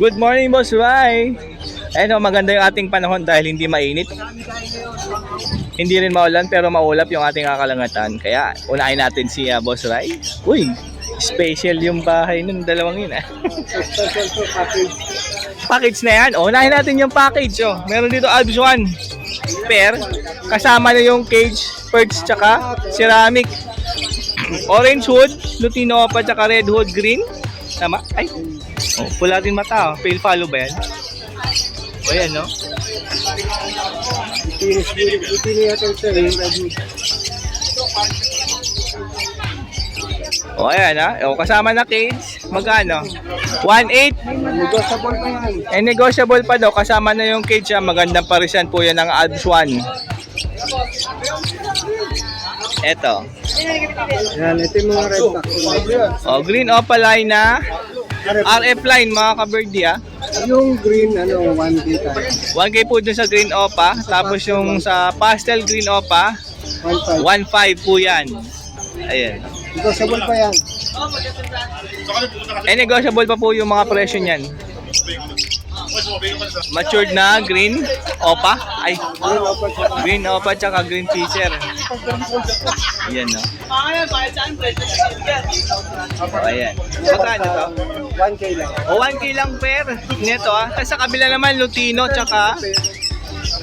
Good morning, Boss Rai. Ayun, maganda yung ating panahon dahil hindi mainit. Hindi rin maulan pero maulap yung ating kakalangatan. Kaya unahin natin si Boss Rai. Uy, special yung bahay ng dalawang yun. Package na yan. Unahin natin yung package. Meron dito Alps 1 pair. Kasama na yung cage, perch, tsaka ceramic. Orange hood, Lutino pa, tsaka red hood green. Tama? Ay, pula din mata. Pale follow ba yan? O yan, no? O ayan, ha? O, kasama na cage. Magkano? 1.8. Negotiable pa yan. Negotiable pa daw. Kasama na yung cage. Magandang parisan po yan ng Alps 1. Eto. Yan, ito yung mga red tax. O, green opaline na RF line, mga ka-birdie, ha? Yung green, 1K tayo. 1K po dun sa green opa. Tapos yung sa pastel green opa, 1.5. 1.5 po yan. Ayan. Negotiable pa yan. Negotiable pa po yung mga presyo niyan. Matured na green opa. Ay, green opa tsaka green fisher. Ayan, no? Ayan. Magkano to? 1K lang. O, 1K lang pair. Nito, ha? Tapos sa kabila naman, Lutino tsaka...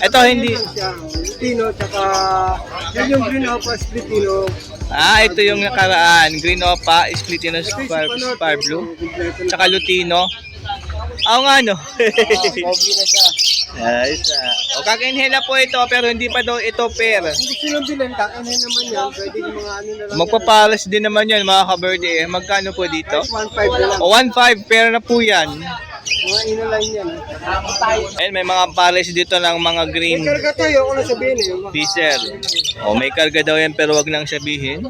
Ito, hindi... Lutino, tsaka... Yan yung green opa, Splitino. Ito yung nakaraan. Green opa, Splitino Spar Blue. Tsaka Lutino. Nga, no? Pogi na siya. O, kakainhela po ito, pero hindi pa daw ito pair. Kung gusto nyo bilhin, kakainin naman yan. Pwede yung mga na lang. Magpapalas din naman yan, mga ka-birdie. Magkano po dito? 1.5 na lang. O, 1.5, pair na po yan. Mga ino-line yan. Ayan, may mga pares dito ng mga green May karga tayo, ako na sabihin eh. fisher. O, may karga daw yan, pero wag nang sabihin.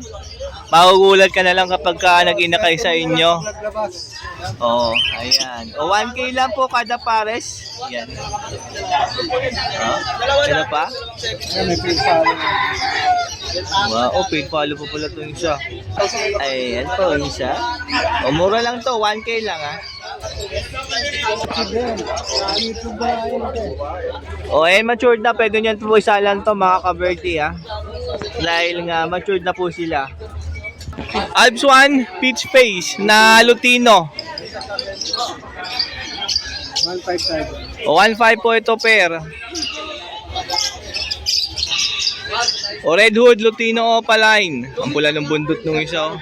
Magugulat ka na lang kapag nag-inakay sa inyo. Naglabas. Oo, ayan. O, 1K lang po kada pares. Yan. Ano pa? Yan, may pink follow. Wow, paid follow po pala itong isa. Ayan po, isa. O, mura lang to, 1K lang, ha. O, matured na. Pwede nyo po isa lang to, mga ka-birdie, ha. Dahil nga, matured na po sila. Alps 1 peach face na Lutino. 1.5 tayo. O, 1.5 po ito pair. O, red hood Lutino opaline. Ang pula ng bundot nung isa.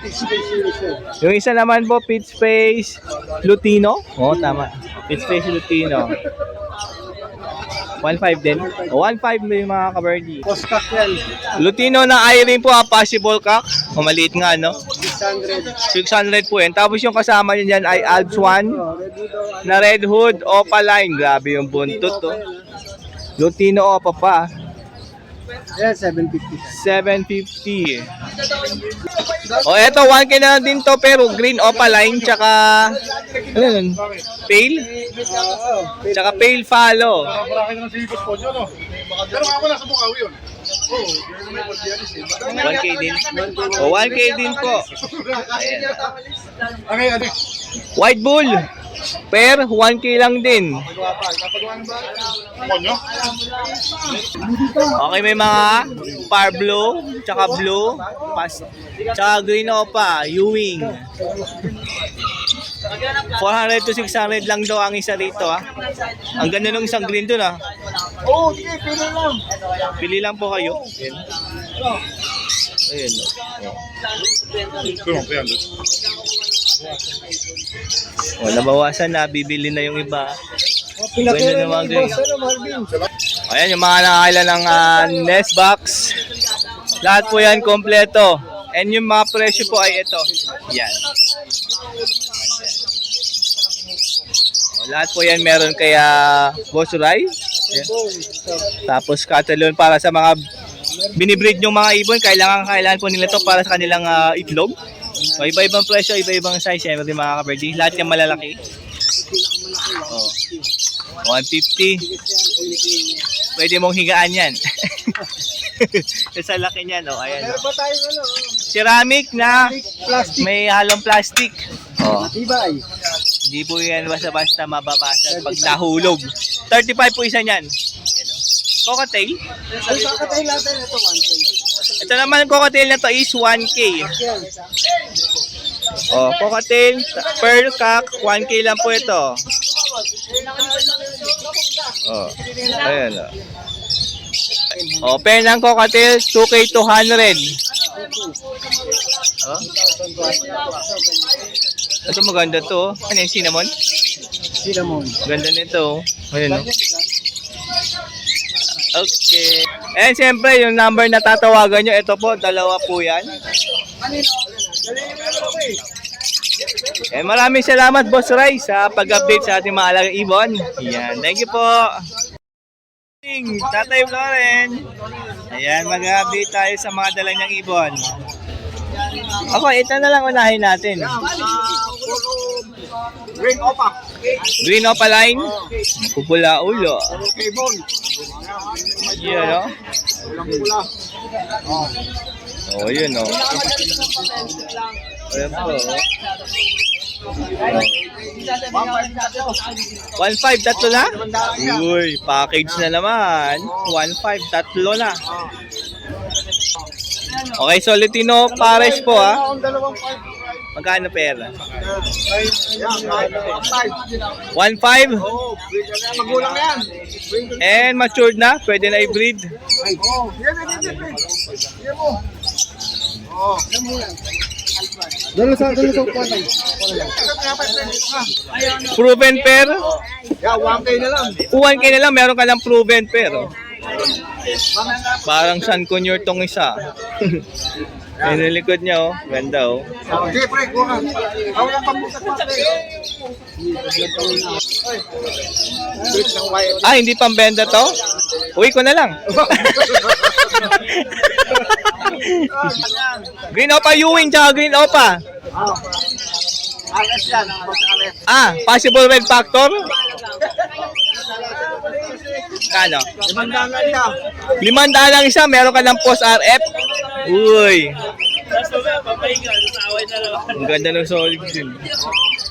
Yung isa naman po peach face Lutino. O, tama. Peach face Lutino. 1.5 din. O, 1.5 na yung mga ka-birdie. Postcock yan. Lutino na iron po, possible cock. O, maliit nga, no? 600. 600 po yan. Tapos yung kasama niya dyan ay Alps 1 na red hood opaline. Grabe yung buntot, to. Lutino opa pa. Ayan, 750. 750. O, eto, 1K na din to, pero green opaline, tsaka, ano yun? Pale? Tsaka pale follow. Marami na ng sibos po nyo, no? Pero ako nasa Bukawi yun. Oo, yun na may Portianis eh. 1K din. O, 1K din po. Ayan. Okay, ano? White bull. Per, 1K lang din. Ako nyo? Okay, may mga par blue, tsaka blue, tsaka green opa, Ewing. 400 to 600 lang daw ang isa rito, ha. Ang ganda ng isang green dun, ha. Oo, sige, pili lang. Pili lang po kayo. Ayan. Ayan. Kung, kaya doon. O, nabawasan na, bibili na yung iba. Pinakira Ganda ni naman, boss, Marvin. Ayan, yung mga nakakailan ng nest box. Lahat po yan kompleto. And yung mga presyo po ay ito. Yan. O, lahat po yan meron kaya Boss Rai. Yan. Tapos catalon para sa mga binibreed yung mga ibon. Kailangan po nila to para sa kanilang itlog. So, iba-ibang presyo, iba-ibang size. Yan, mga ka-birdie. Lahat yung malalaki. Oh. 150. Pwede mong higaan yan. Sa laki niyan, oh. Ayan. Meron ba tayo Ceramic na plastic? may halong plastic. Oh. Matibay. Hindi po yan basta-basta mababasa pag nahulog. 35 po isa niyan. Yan, oh. Cocktail. Ang kakatayin natin ito, 1K. Ito naman cocktail na to is 1K. Yan. Oh, cocktail per cock 1K lang po ito. Oh. Ayan, oh. Oh, pair ng cocktail 2K 200. Oh. Ito maganda to. Ano yung cinnamon? Cinnamon. Ganda nito. Ayun, no? Okay. And siyempre, yung number na tatawagan nyo, ito po, dalawa po yan. And maraming salamat, Boss Ray, sa pag-update sa ating mga alagang ibon. Yan. Thank you po. Tatay Floren. Ayan, mag-update tayo sa mga dala niyang ibon. Ako, ito na lang unahin natin. Green Opa. Green Opa line. Pupula ulo. Kebon. Yan, no? Pula. Oh, yun, no? Ayan po. 1.5 tatlo na? Uy, package na naman. 1.5 tatlo na. Okay, Solitino Pares po, ha? Dalawang Magkano pera? 1.5? 1.5. Oo, magulang na yan. And matured na? Pwede na i-breed? Oo. Yan. Yan mo. Oo. Yan mo yan. Dalo sa upuan. Proven pair? Yeah, 1K na lang. 1K na lang, meron ka lang proven pair. Oh. Parang San Conyor tong isa. Ayun yung likod niya, oh. Ganda, oh. Okay, pre, kuha. Ako lang pambukas pa, pre. Ah, hindi pambenta to? Uwi ko na lang. Green Opa Ewing tsaka Green Opa. Alas yan. Alas. Ah, possible red factor? Kano? 500 lang siya. 500 lang isa, meron ka ng post RF. Uy. Ang ganda ng solid din.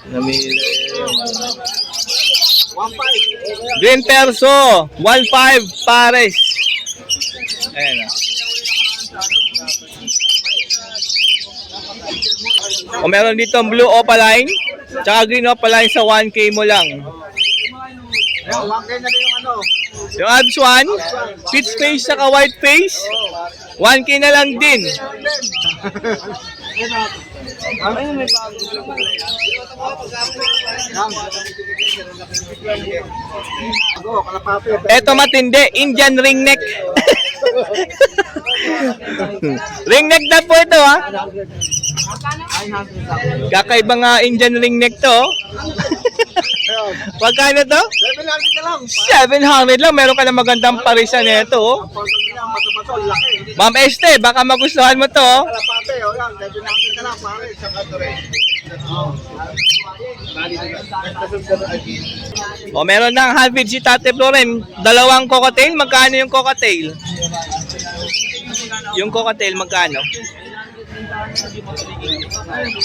Namili. 1.5. Green Perso, 1.5 pares. Ayan na. O meron dito ang blue opaline, tsaka green opaline sa 1K mo lang. Ayan, 1K na rin yung ano. Yung abs 1, pitch face saka white face, 1K na lang din. Ayun, may bago. Bago, kalapate. Eto matindi, Indian ring neck. Ring neck na po ito, ha. Kakaibang Indian ring neck to. Oh. Magkano to? 700 na lang. 700 lang, meron ka na magandang parisan nito. Oh. Bato-bato, laki. Ma'am Este, baka magustuhan mo to. Oh. Kalapate, o yan. 700 na lang, pare. Isang kanto rin. O meron ng half si Tate Floren. Dalawang cocktail, magkano yung cocktail? Yung cocktail, magkano?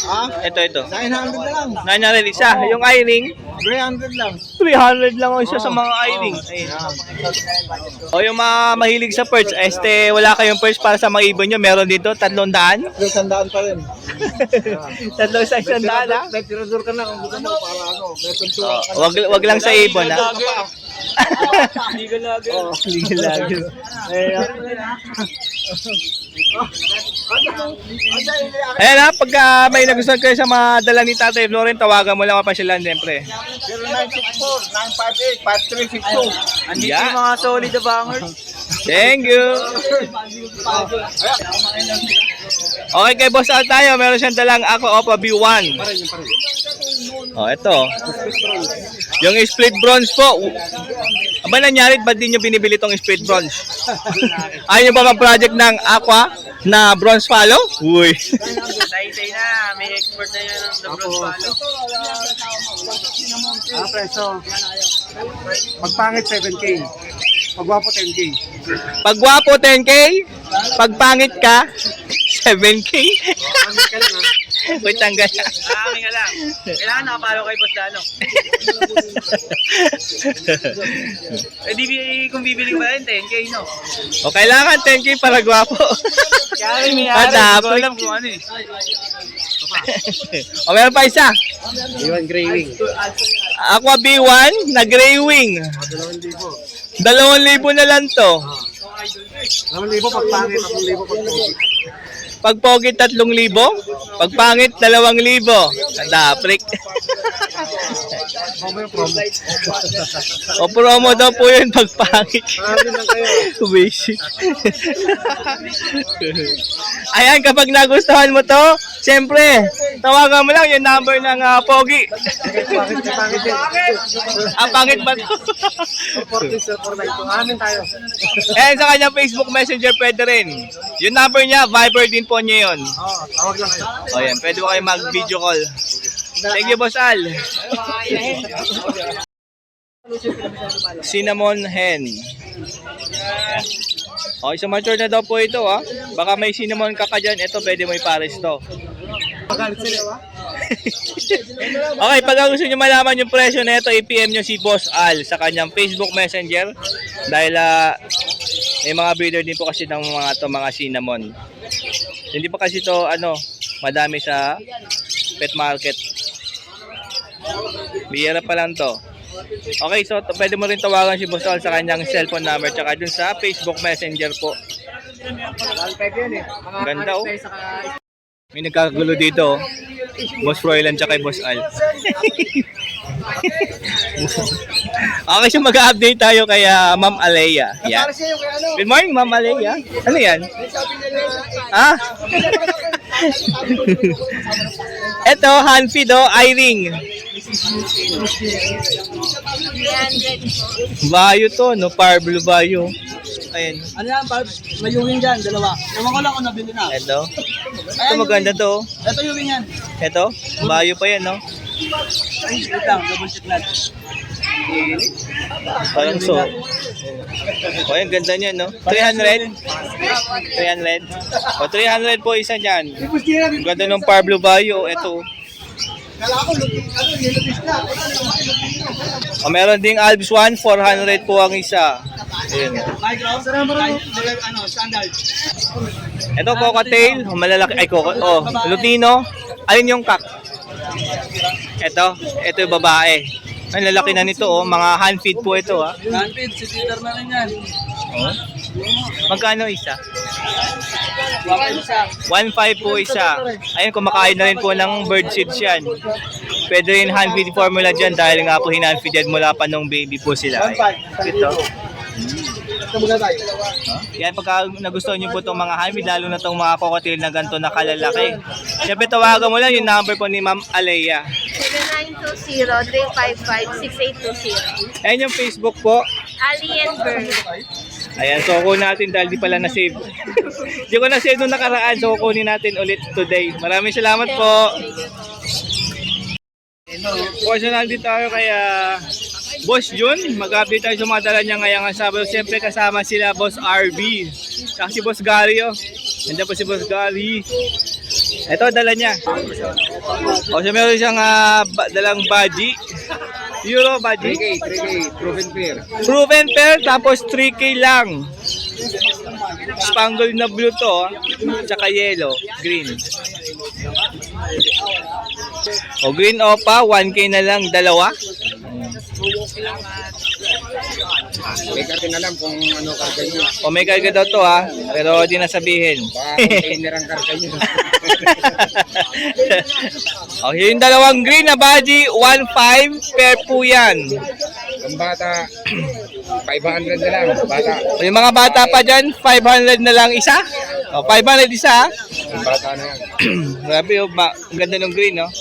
Ha? Ito. 900 na lang. Nanyarin isa. Yung eye-ring, 300 lang. 300 lang ang isa sa mga eye-ring. O yung mga mahilig sa perch, wala kayong perch para sa mga ibon nyo, meron dito, 300? 300 pa rin. Tatlo sa 100, ha? May tirador ka na kung gusto mo para ano. May tuntuan ka na. Wag lang sa ibon, ha? Hindi ka lagi. Hindi ka lagi. Ayan ha, pagka may nagustuhan kayo sa mga dala ni Tatay Floren, tawagan mo lang mapasyalan siyempre. 0964-958-5362. Andito yung mga solid na bangers. Thank you. Okay, kay Boss Al tayo, meron siyang dalang Aqua Opa B1. Oh, ito. Yung split bronze po. Aba nangyari, ba't di nyo binibili tong split bronze? Ayaw nyo ba mag-project ng Aqua na bronze follow? Uy. Tay-tay na, may expert na yun ng bronze follow. Preso. Pagpangit 7K. Pagwapo 10K. Pagwapo 10K, pagpangit ka 7K. Wait, tanggal. Marami ka lang. Kailangan nakapalo kay Boss Dano. Kung bibili ko pa rin, 10K, no? O kailangan 10K para gwapo. Kaya may Ah, ari. Hindi ko dapat. alam kung ano eh. O meron pa isa. Iwan Grey Wing. Aqua B1 na gray wing. 2,000 na lang to. 2,000 pag pangit, 3,000 pag pogi. Pag pogi 3,000, pag pangit 2,000. Tanda, prick. O promo daw po yun pag pangit. Marami lang kayo. Basic. Ayan, kapag nagustuhan mo to, siyempre, tawagan mo lang yung number ng pogi. Pangit din. Ang pangit ba to? 442. Amin tayo. And sa kanyang Facebook Messenger pwede rin. Yung number niya, Viber din po niya yun. Oo, tawag lang kayo. O yan, pwede mo kayo mag-video call. Thank you, Boss Al. Cinnamon hen. Ayan. Okay, so mature na daw po ito ha. Baka may cinnamon ka dyan, ito pwede mo ipares to. Magalit sila, Okay, pag gusto nyo malaman yung presyo na ito, i-PM nyo si Boss Al sa kanyang Facebook Messenger. Dahil may mga breeder din po kasi ng mga cinnamon. Hindi pa kasi to madami sa pet market. Biyera pa lang to. Okay, so pwede mo rin tawagan si Boss Al sa kanyang cellphone number tsaka dun sa Facebook Messenger po. Ganda oh. May nagkagulo dito. Boss Roylan tsaka kay Boss Al. Okay, so mag-update tayo kay Ma'am Alea. Yan. Good morning, Ma'am Alea. Ano yan? Ah? Ito, hand feed eye-ring. Bayo to, no? Parblo bayo. Ayan. Ano yan, Barb? May yung dyan, dalawa. Ewan ko lang kung nabili na. Ito. Ito maganda to. Ito yung yan. Ito, bayo pa yan, no? Ay, wait lang, double check natin. Parang so. O, yung ganda niya, no? 300? 300? O, 300 po isa niyan. Ang ganda ng Parblo Bayo. Ito. O, meron ding Alps 1, 400 po ang isa. Ayan. Standard. Ito, cocktail. O, malalaki. Ay, Lutino. Alin yung kak? Ito yung babae. Ang lalaki na nito, mga hand feed po ito, ha. Handpid, si Peter na rin yan. Magkano isa? Wapin sa 1.5 po isa. Ayun, kumakain na rin po ng bird seeds yan. Pwede rin hand feed formula dyan dahil nga po hinand feed yan mula pa nung baby po sila. Ito. Yan, pagka nagustuhan nyo po itong mga hand feed, lalo na itong mga cocktail na ganito na kalalaki. Siyempre, tawagan mo lang yung number po ni Ma'am Alea. 0920-355-6820. Ayan yung Facebook po. Alien Bird. Ayan, so kunin natin dahil di pala na-save. Di ko na-save nung nakaraan, so kunin natin ulit today. Maraming salamat po. Personal dito tayo kay Boss Jun. Mag-update tayo sa mga dala niya ngayong Sabado. Siyempre kasama sila Boss RB. Saka si Boss Gary. Nandiyan po si Boss Gary. Ito, dala niya. O, so meron siyang dalang budgie. Euro budgie. 3K, proven pair. Proven pair, tapos 3K lang. Spangled na blue to, tsaka yellow, green. O green opa, 1K na lang, dalawa. May karga na lang kung ano karga nyo. O may karga daw to pero di na sabihin. Baka container ang karga nyo. O yung dalawang green na budgie, 1.5 pair po yan. Ang bata, 500 na lang. Bata. O yung mga bata pa dyan, 500 na lang isa. O 500 isa. Ang bata na yan. Grabe, ang ganda ng green, no?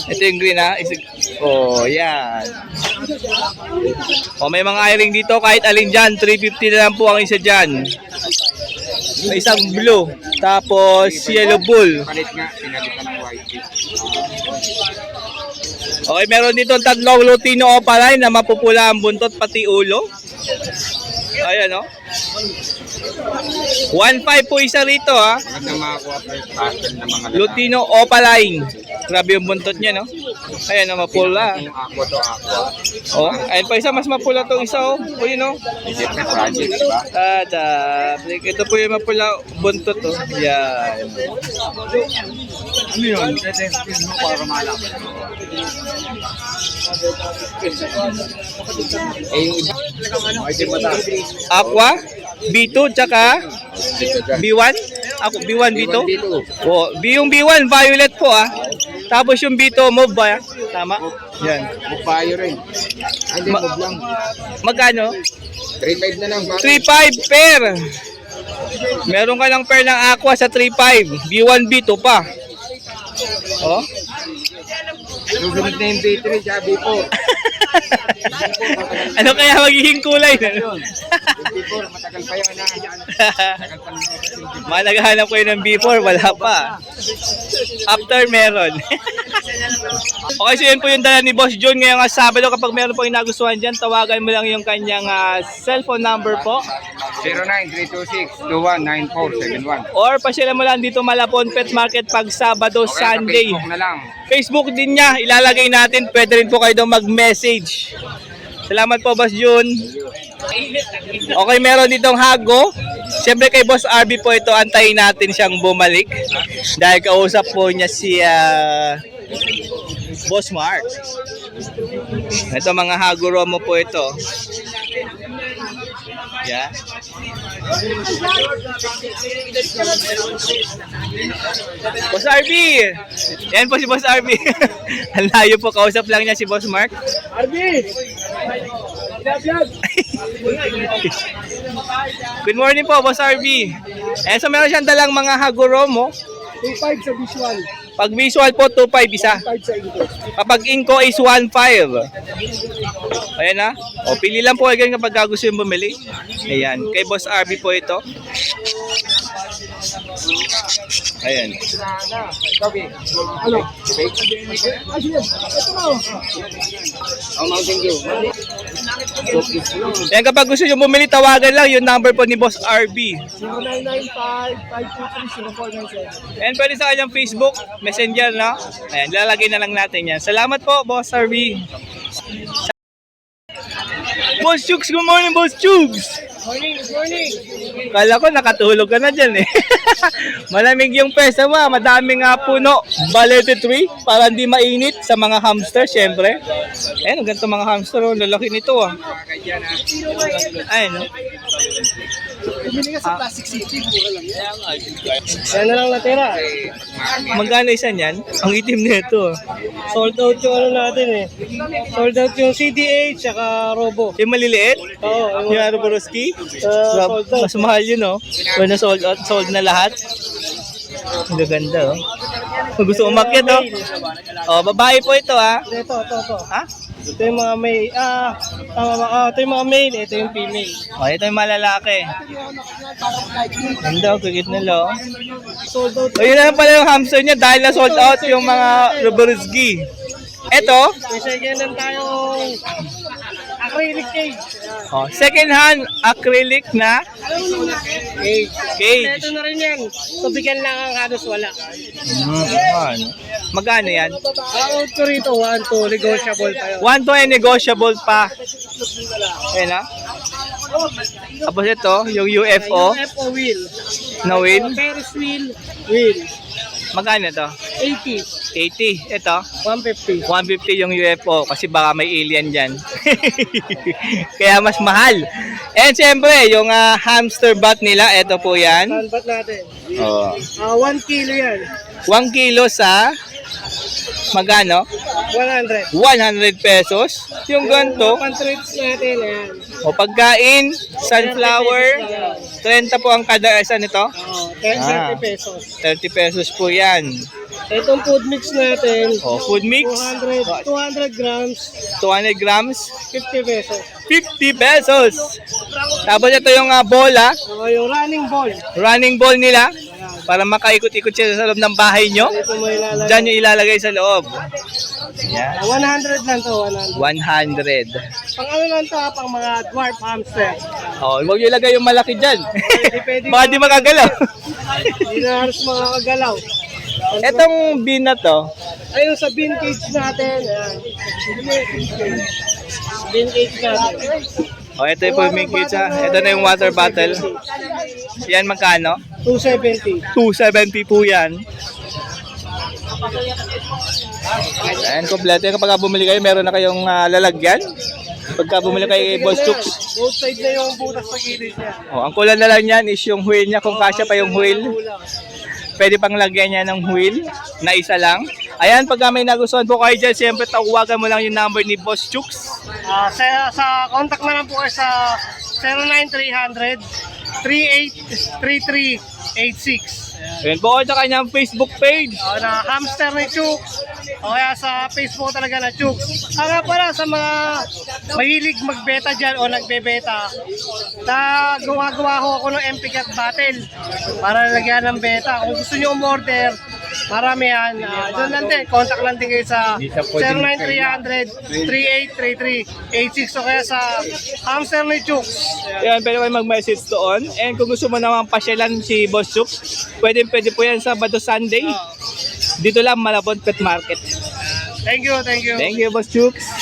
Ito yung green, Oh, yan. O, may mga eye-ring dito, kahit alin dyan, 350 na lang po ang isa dyan. May isang blue, tapos yellow bull. Palit nga, pinalitan ng white. Okay, meron dito tatlong Lutino Opaline na mapupula ang buntot pati ulo. Ayan, oh. 1.5 po isa rito, ha. Maganda makakuha pa yung pattern ng mga Lutino Opaline. Grabe yung buntot niya, no? Ayan, oh, mapula. Yung aqua to aqua. Oh, ayun pa isa, mas mapula to isa, oh. O, yun, oh. Different project, diba? Ito po yung mapula buntot, oh. Yan. Ano yun? Test mo para malaman. Eh, yung iba, okay, mataas. Aqua, B2, tsaka B1. Ako, B1, B2. Oh, yung B1, violet po, ah. Tapos yung B2, mauve ba? Tama? Yan. Bukayo rin. Ay, hindi, move lang. Magkano? 3.5 na lang. 3.5 pair. Meron ka ng pair ng aqua sa 3.5. B1, B2 pa. Oh. Susunod na yung B3, tsaka B4. Ano kaya magiging kulay? Yung B4, matagal pa yun. Matagal pa yun. Malaghanap ko yun ng B4, wala pa. After meron. Okay, so yun po yung dala ni Boss John ngayong Sabado. Kapag meron po yung nagustuhan dyan, tawagan mo lang yung kanyang cellphone number po. 09-326-219471. Or pasyalan mo lang dito Malapon Pet Market pag Sabado, Okay, sa Sunday. Facebook na lang. Facebook din niya, ilalagay natin. Pwede rin po kayo doon mag-message. Salamat po, Boss Jun. Okay, meron ditong hago. Siyempre kay Boss RB po ito, antayin natin siyang bumalik. Dahil kausap po niya si Boss Mark. Ito mga hago romo po ito. Yeah. Boss RB! Yan po si Boss RB. Ang layo po, kausap lang niya si Boss Mark. RB! Good morning po, Boss RB. So meron siyang dalang mga hagoromo. 2.5 sa visual. Pag visual po, 2.5 isa. 5 sa inko. Kapag inko is 1.5. Ayan na. O, pili lang po agad kapag gusto yung bumili. Ayan. Kay Boss RB po ito. Ayan. Ano? Ah, sige. Ito na. Oh, Mountain Dew. Ayan, kapag gusto nyo bumili, tawagan lang yung number po ni Boss RB. 0995-523-0497. And pwede sa kanyang Facebook, Messenger, no? Ayan, lalagay na lang natin yan. Salamat po, Boss RB. Boss Chugs, good morning, Boss Chugs! Morning, good morning. Kala ko nakatulog ka na dyan eh. Malamig yung pesa mo, madaming puno. Balete tree para hindi mainit sa mga hamster, syempre. Ayan, ganito mga hamster, oh, lalaki nito ah. Ayan, no? Bumili ka sa Plastic City, mura lang yan. Yan na lang natira. Magkano isa niyan? Ang itim nito. Sold out yung ano natin eh. Sold out yung CDH tsaka Robo. Yung maliliit? Oo. Yung Arborowski? Sold out. Mas mahal yun, oh. When na sold out, sold na lahat. Ang gaganda, oh. Kung gusto umakyat, oh. Oh, babae po ito, ah. Ito. Ha? Ito yung mga may, ito yung mga male, ito yung female. Oh, ito yung malalaki. Ganda, oh. Kagit nila, oh. Sold out. O, yun na lang pala yung hamster niya dahil na sold out yung mga Arborowski. Ito, May second hand tayong acrylic cage. oh, second hand acrylic na Cage. cage. Ito na rin yan. Tubigan lang ang halos wala. Magkano yan? Out ko rito, 1, 2, negotiable tayo. 1 to and negotiable pa. Ayan na. Tapos ito, yung UFO UFO wheel. na wheel. Ferris wheel. Wheel. Magkano ito? 80. 80. Ito, 150. 150 yung UFO kasi baka may alien dyan. Kaya mas mahal. And siyempre, yung hamster bat nila, ito po yan. Sandbat natin. Oh. 1 kilo yan. 1 kilo sa magkano? 100. 100 pesos. Yung ganito. Pan-trips natin, ayan. O pagkain, sunflower, 30 po ang kada isa nito. Oh, 30 pesos. 30 pesos po yan. Itong food mix natin, O, food mix, 200 grams, 200 grams, 50 pesos. 50 pesos. Tapos ito yung bola, So, yung running ball, running ball nila. para makaikot-ikot siya sa loob ng bahay nyo. Ito mo ilalagay. Diyan nyo ilalagay sa loob. Yan. 100 lang to, 100. 100. Pang ano lang to, pang mga dwarf hamster. Oh, huwag nyo ilagay yung malaki dyan. Hindi pwede. Baka di makagalaw. Hindi na halos makakagalaw. Etong bin na to, Ayun sa bin cage natin. Ayan. Bin cage natin. oh, ito yung pumikit sa, ito na yung water bottle. Yan magkano? 270. 270 po yan. Ayan, kompleto yan. Kapag bumili kayo, meron na kayong lalagyan. Pagka bumili kayo kay Boss Chooks. Both side na yung butas sa gilid niya. Oh, ang kulang na lang yan is yung wheel niya, kung kasya pa yung wheel. Pwede pang lagyan niya ng wheel na isa lang. Ayan, pag may nagustuhan po kayo dyan, siyempre tawagan mo lang yung number ni Boss Chooks. Sa contact na lang po kayo sa 09300 383386. Ayan po sa kanyang Facebook page. Na hamster ni Chooks. O kaya sa Facebook talaga na Chooks. Nga pala sa mga mahilig magbeta dyan o nagbebeta, na gawa-gawa ko ako ng MP-Cat Battle para lagyan ng beta. Kung gusto nyo umorder, marami yan. Doon lang din, contact lang din kayo sa 09300 383386 o kaya sa hamster ni Chooks. Ayan, pwede kayo mag-message doon. And kung gusto mo naman pasyalan si Boss Chooks, pwede po yan Sabado, Sunday. Dito lang, Malabon Pet Market. Thank you, thank you. Thank you, Boss Chooks.